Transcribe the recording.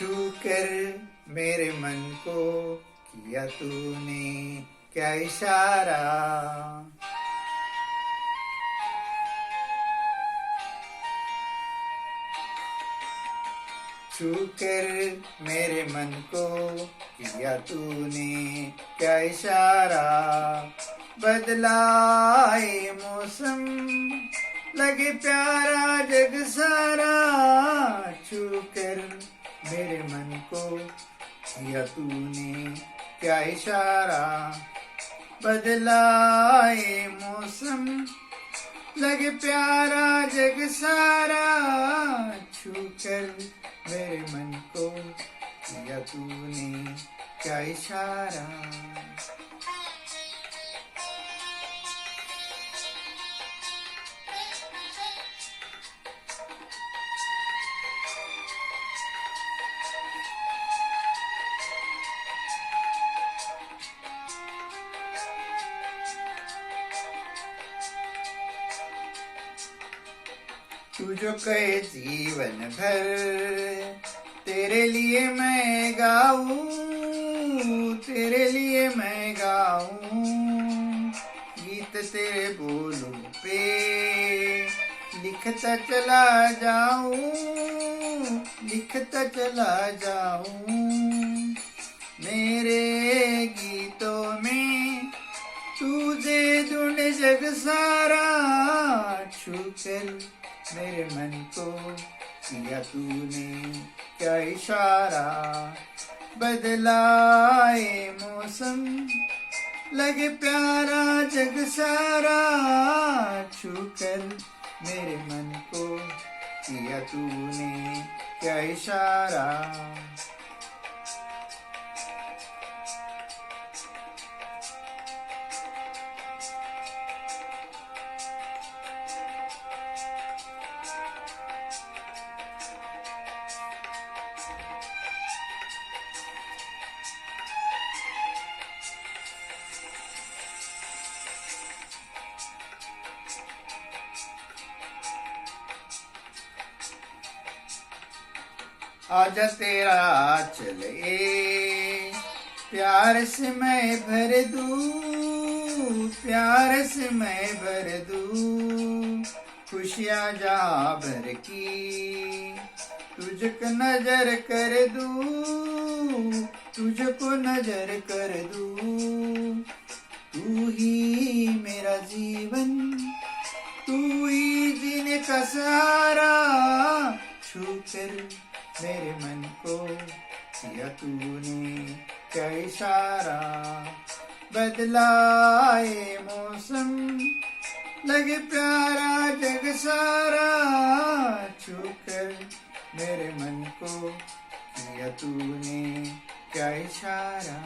छू कर मेरे मन को किया तूने क्या इशारा। छू कर मेरे मन को किया तूने क्या इशारा। बदलाए मौसम लगे प्यारा जग सारा। छू कर मेरे मन को किया तूने क्या इशारा। बदलाए मौसम लगे प्यारा जग सारा। छू कर मेरे मन को किया तूने क्या इशारा। तू जो कहे जीवन भर तेरे लिए मैं गाऊं, तेरे लिए मैं गाऊं। गीत तेरे बोलों पे लिखता चला जाऊं, लिखता चला जाऊं। मेरे गीतों में तुझे ढूंढ जग सारा। छू कर मेरे मन को किया तूने क्या इशारा। बदलाए मौसम लगे प्यारा जग सारा। छू कर मेरे मन को किया तूने क्या इशारा। आजा तेरा चले प्यार से मैं भर दूं, प्यार से मैं भर दूं। खुशियाँ जहाँ भर की तुझको नजर कर दूं, तुझको नजर कर दूं। तू ही मेरा जीवन, तू ही जीने का सहारा। छू कर मेरे मन को किया तूने क्या इशारा। बदलाए मौसम लगे प्यारा जग सारा। छू कर मेरे मन को किया तूने क्या इशारा।